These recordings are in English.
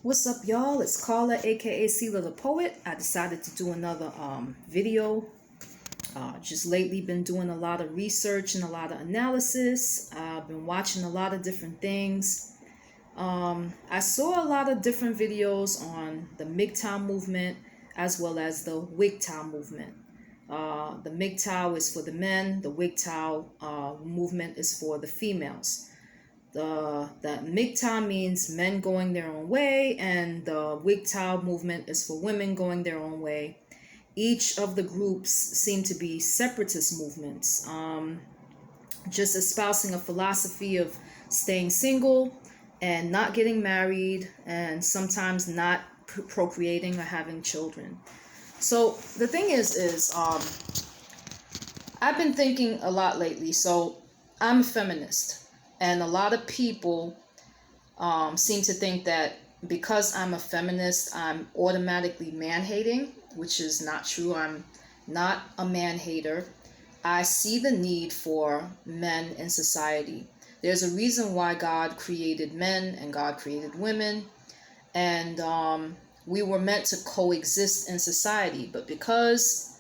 What's up, y'all? It's Carla, aka Sela the Poet. I decided to do another video. Just lately been doing a lot of research and a lot of analysis. I've been watching a lot of different things. I saw a lot of different videos on the MGTOW movement as well as the WGTOW movement. The MGTOW is for the men, the WGTOW movement is for the females. The MGTOW means men going their own way, and the WGTOW movement is for women going their own way. Each of the groups seem to be separatist movements, just espousing a philosophy of staying single and not getting married, and sometimes not procreating or having children. So the thing is I've been thinking a lot lately. So I'm a feminist. And a lot of people seem to think that because I'm a feminist, I'm automatically man-hating, which is not true. I'm not a man-hater. I see the need for men in society. There's a reason why God created men and God created women. And we were meant to coexist in society. But because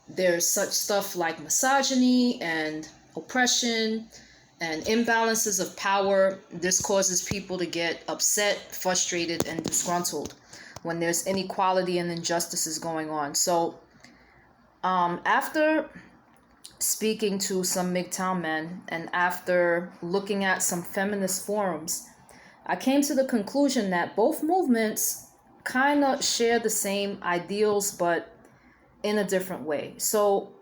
there's such stuff like misogyny and oppression and imbalances of power, this causes people to get upset, frustrated, and disgruntled when there's inequality and injustices going on. So after speaking to some MGTOW men and after looking at some feminist forums, I came to the conclusion that both movements kind of share the same ideals, but in a different way. So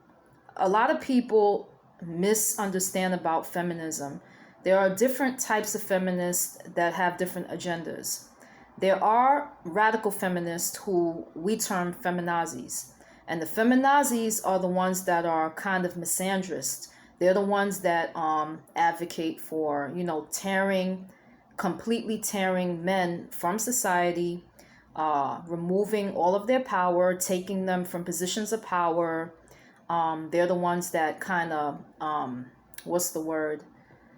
a lot of people misunderstand about feminism. There are different types of feminists that have different agendas. There are radical feminists who we term feminazis. And the feminazis are the ones that are kind of misandrist. They're the ones that advocate for, completely tearing men from society, removing all of their power, taking them from positions of power. They're the ones that kind of,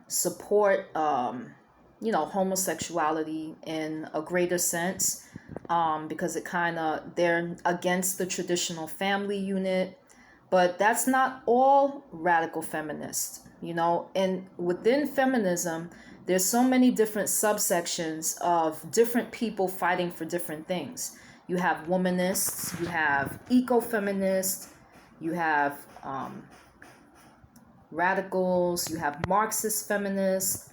support, homosexuality in a greater sense, because they're against the traditional family unit. But that's not all radical feminists, and within feminism, there's so many different subsections of different people fighting for different things. You have womanists, you have ecofeminists, you have radicals, you have Marxist feminists.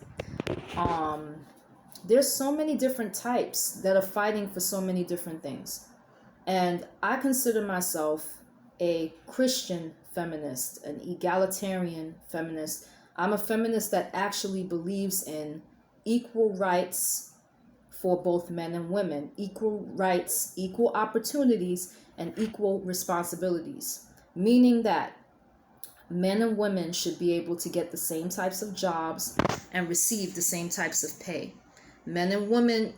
There's so many different types that are fighting for so many different things. And I consider myself a Christian feminist, an egalitarian feminist. I'm a feminist that actually believes in equal rights for both men and women, equal rights, equal opportunities, and equal responsibilities. Meaning that men and women should be able to get the same types of jobs and receive the same types of pay. Men and women,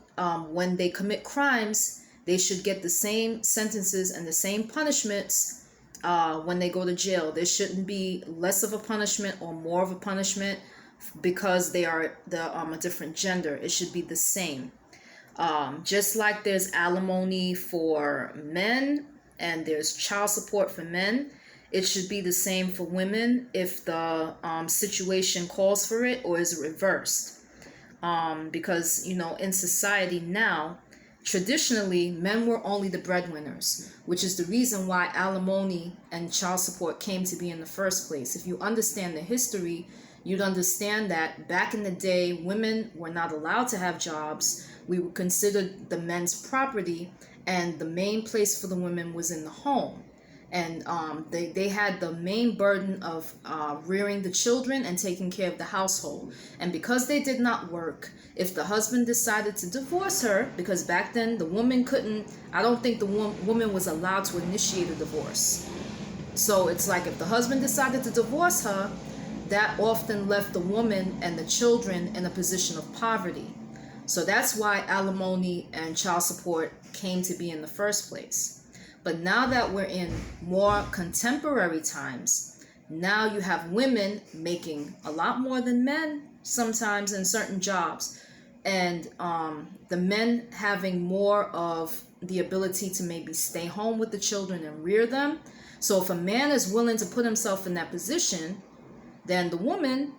when they commit crimes, they should get the same sentences and the same punishments when they go to jail. There shouldn't be less of a punishment or more of a punishment because they are a different gender. It should be the same. Just like there's alimony for men and there's child support for men, it should be the same for women if the situation calls for it or is reversed. Because, in society now, traditionally, men were only the breadwinners, which is the reason why alimony and child support came to be in the first place. If you understand the history, you'd understand that back in the day, women were not allowed to have jobs. We were considered the men's property, and the main place for the women was in the home. And they had the main burden of rearing the children and taking care of the household. And because they did not work, if the husband decided to divorce her, because back then the woman couldn't, I don't think the woman was allowed to initiate a divorce. So it's like if the husband decided to divorce her, that often left the woman and the children in a position of poverty. So that's why alimony and child support came to be in the first place. But now that we're in more contemporary times, now you have women making a lot more than men sometimes in certain jobs. and the men having more of the ability to maybe stay home with the children and rear them. So if a man is willing to put himself in that position, then the woman,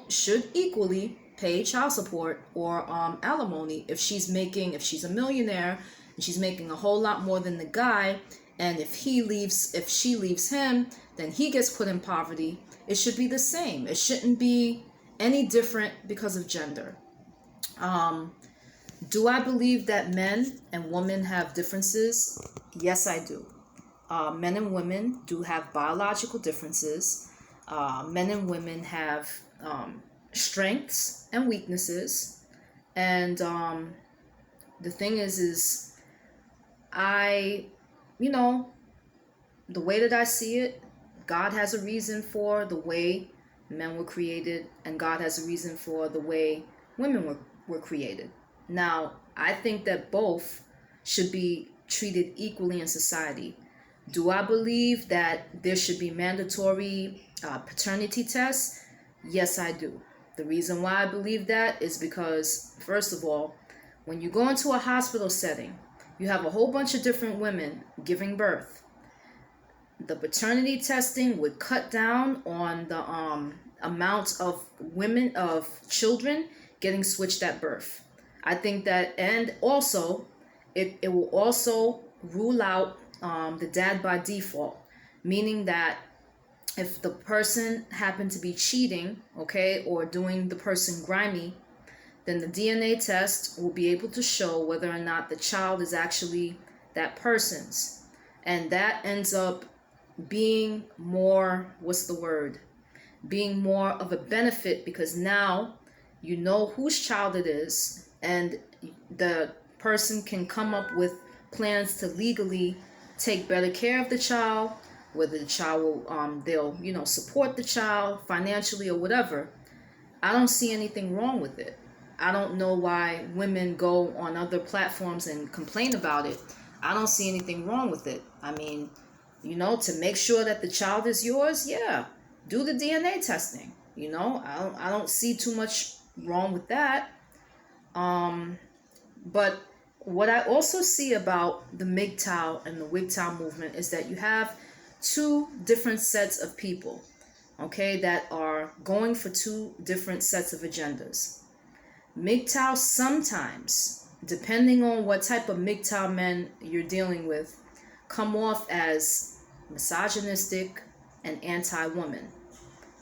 should equally pay child support or alimony if she's a millionaire and she's making a whole lot more than the guy. And if she leaves him, then he gets put in poverty. It should be the same. It shouldn't be any different because of gender. Do I believe that men and women have differences? Yes, I do. Men and women do have biological differences. Men and women have strengths and weaknesses. And the thing is the way that I see it, God has a reason for the way men were created, and God has a reason for the way women were created. Now, I think that both should be treated equally in society. Do I believe that there should be mandatory paternity tests? Yes, I do. The reason why I believe that is because, first of all, when you go into a hospital setting, you have a whole bunch of different women giving birth. The paternity testing would cut down on the amount of children getting switched at birth. I think that, and also, it will also rule out the dad by default, meaning that if the person happened to be cheating, okay, or doing the person grimy, then the DNA test will be able to show whether or not the child is actually that person's. And that ends up being more, being more of a benefit, because now you know whose child it is, and the person can come up with plans to legally take better care of the child, whether the child will, they'll, support the child financially or whatever. I don't see anything wrong with it. I don't know why women go on other platforms and complain about it. I don't see anything wrong with it. I mean, to make sure that the child is yours, yeah, do the DNA testing. I don't see too much wrong with that. But what I also see about the MGTOW and the WGTOW movement is that you have two different sets of people, okay, that are going for two different sets of agendas. MGTOW sometimes, depending on what type of MGTOW men you're dealing with, come off as misogynistic and anti-woman.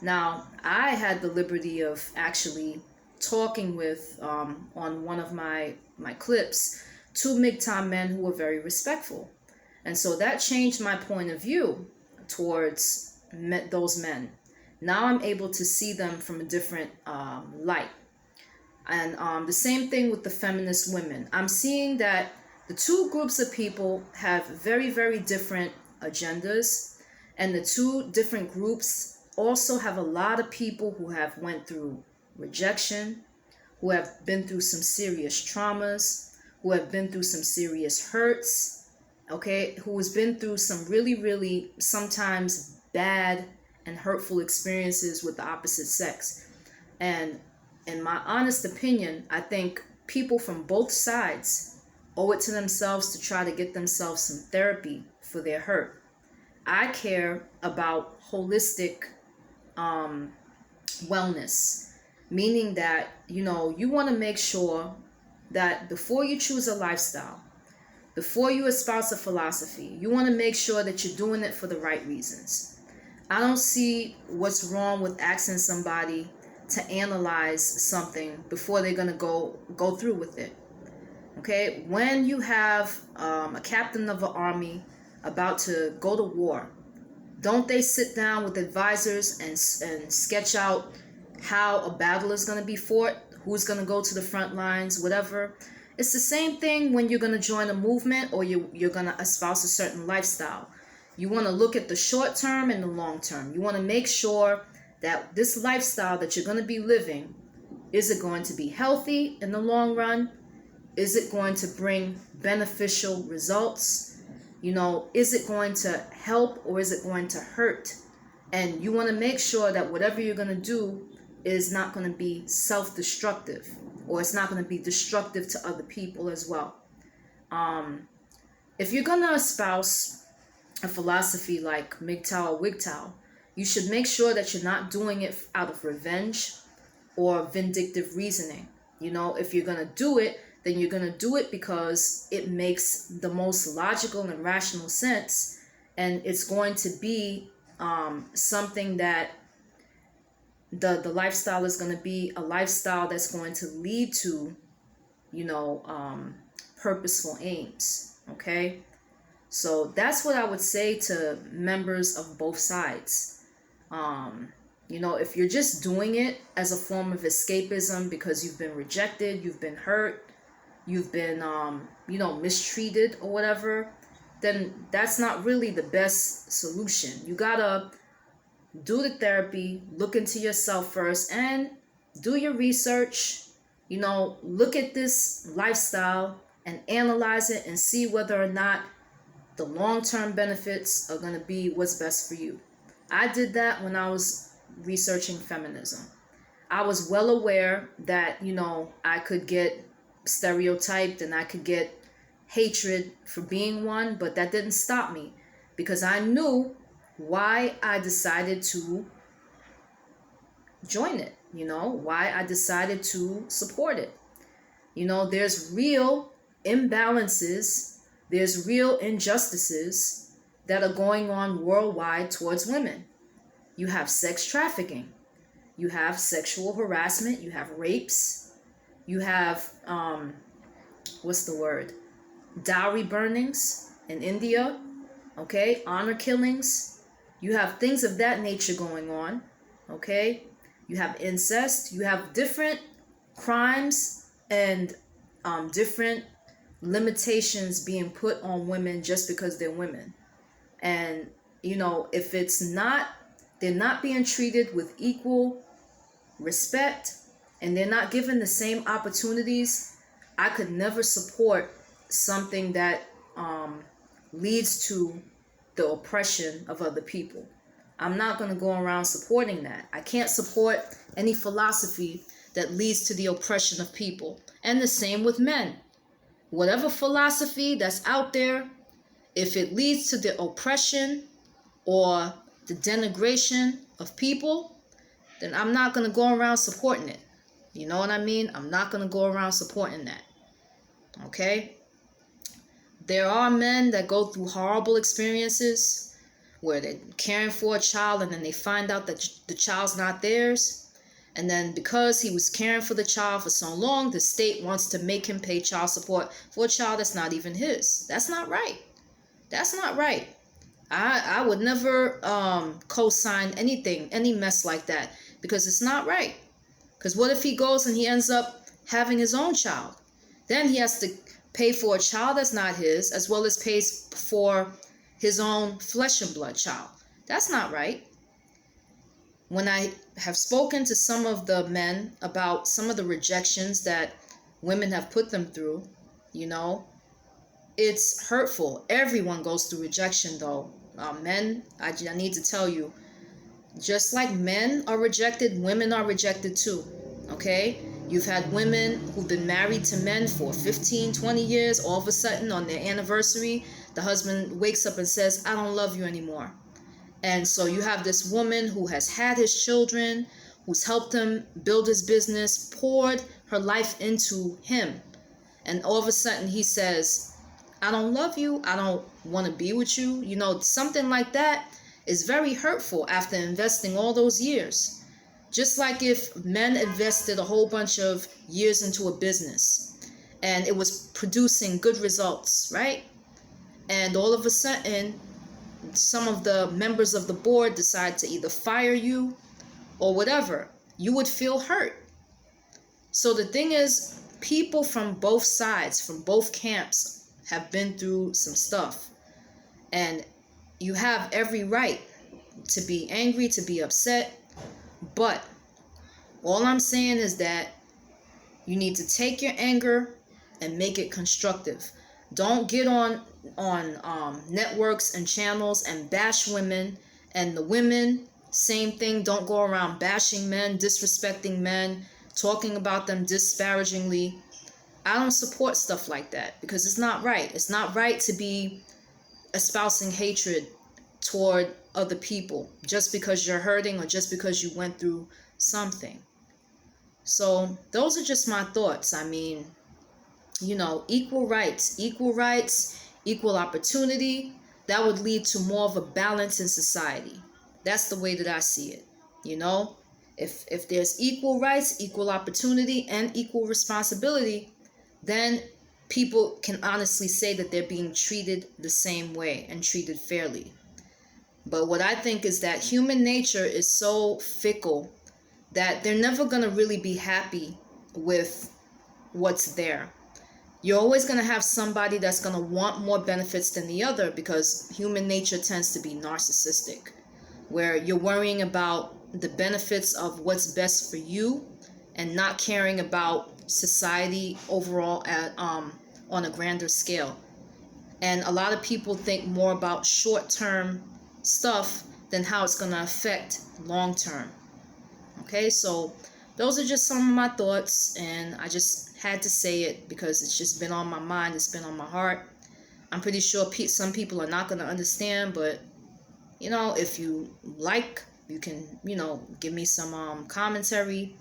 Now, I had the liberty of actually talking with, on one of my clips, two MGTOW men who were very respectful. And so that changed my point of view towards those men. Now I'm able to see them from a different light. And the same thing with the feminist women. I'm seeing that the two groups of people have very, very different agendas. And the two different groups also have a lot of people who have went through rejection, who have been through some serious traumas, who have been through some serious hurts, okay, who has been through some really, really sometimes bad and hurtful experiences with the opposite sex. And in my honest opinion, I think people from both sides owe it to themselves to try to get themselves some therapy for their hurt. I care about holistic wellness, meaning that, you want to make sure that before you choose a lifestyle, before you espouse a philosophy, you want to make sure that you're doing it for the right reasons. I don't see what's wrong with asking somebody to analyze something before they're going to go through with it. Okay, when you have a captain of an army about to go to war, don't they sit down with advisors and sketch out how a battle is going to be fought, who's going to go to the front lines, whatever? It's the same thing when you're going to join a movement or you're going to espouse a certain lifestyle. You want to look at the short term and the long term. You want to make sure that this lifestyle that you're going to be living, is it going to be healthy in the long run? Is it going to bring beneficial results? Is it going to help or is it going to hurt? And you want to make sure that whatever you're going to do is not going to be self-destructive. or it's not going to be destructive to other people as well. If you're going to espouse a philosophy like MGTOW or WGTOW, you should make sure that you're not doing it out of revenge or vindictive reasoning. You know, if you're going to do it, then you're going to do it because it makes the most logical and rational sense, and it's going to be something that the lifestyle is going to be a lifestyle that's going to lead to, purposeful aims. Okay, so that's what I would say to members of both sides. If you're just doing it as a form of escapism because you've been rejected, you've been hurt, you've been mistreated or whatever, then that's not really the best solution. You gotta do the therapy, look into yourself first, and do your research. Look at this lifestyle and analyze it and see whether or not the long-term benefits are going to be what's best for you. I did that when I was researching feminism. I was well aware that, I could get stereotyped and I could get hatred for being one, but that didn't stop me because I knew why I decided to join it, why I decided to support it. There's real imbalances, there's real injustices that are going on worldwide towards women. You have sex trafficking, you have sexual harassment, you have rapes, you have, dowry burnings in India, okay, honor killings. You have things of that nature going on, okay? You have incest, you have different crimes and different limitations being put on women just because they're women. And, if they're not being treated with equal respect and they're not given the same opportunities, I could never support something that leads to the oppression of other people. I'm not going to go around supporting that. I can't support any philosophy that leads to the oppression of people. And the same with men. Whatever philosophy that's out there, if it leads to the oppression or the denigration of people, then I'm not going to go around supporting it. You know what I mean? I'm not going to go around supporting that. Okay? There are men that go through horrible experiences where they're caring for a child and then they find out that the child's not theirs. And then because he was caring for the child for so long, the state wants to make him pay child support for a child that's not even his. That's not right. That's not right. I would never co-sign anything, any mess like that, because it's not right. Because what if he goes and he ends up having his own child? Then he has to pay for a child that's not his, as well as pays for his own flesh and blood child. That's not right. When I have spoken to some of the men about some of the rejections that women have put them through, it's hurtful. Everyone goes through rejection, though. Men, I need to tell you, just like men are rejected, women are rejected too. Okay? You've had women who've been married to men for 15, 20 years. All of a sudden, on their anniversary, the husband wakes up and says, I don't love you anymore. And so you have this woman who has had his children, who's helped him build his business, poured her life into him. And all of a sudden he says, I don't love you. I don't want to be with you. Something like that is very hurtful after investing all those years. Just like if men invested a whole bunch of years into a business and it was producing good results, right? And all of a sudden, some of the members of the board decide to either fire you or whatever, you would feel hurt. So the thing is, people from both sides, from both camps, have been through some stuff. And you have every right to be angry, to be upset. But all I'm saying is that you need to take your anger and make it constructive. Don't get on networks and channels and bash women. And the women, same thing. Don't go around bashing men, disrespecting men, talking about them disparagingly. I don't support stuff like that because it's not right. It's not right to be espousing hatred toward other people just because you're hurting or just because you went through something. So those are just my thoughts. I mean, equal rights, equal opportunity, that would lead to more of a balance in society. That's the way that I see it. You know, if there's equal rights, equal opportunity, and equal responsibility, then people can honestly say that they're being treated the same way and treated fairly. But what I think is that human nature is so fickle that they're never going to really be happy with what's there. You're always going to have somebody that's going to want more benefits than the other because human nature tends to be narcissistic, where you're worrying about the benefits of what's best for you and not caring about society overall on a grander scale. And a lot of people think more about short-term stuff than how it's going to affect long-term. Okay, so those are just some of my thoughts, and I just had to say it because it's just been on my mind, it's been on my heart. I'm pretty sure some people are not going to understand, but if you like, you can give me some commentary.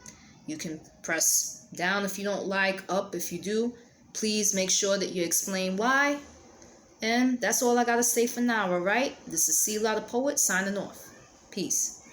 You can press down if you don't like, up if you do. Please make sure that you explain why. And that's all I gotta say for now. All right, this is C. La the Poet signing off. Peace.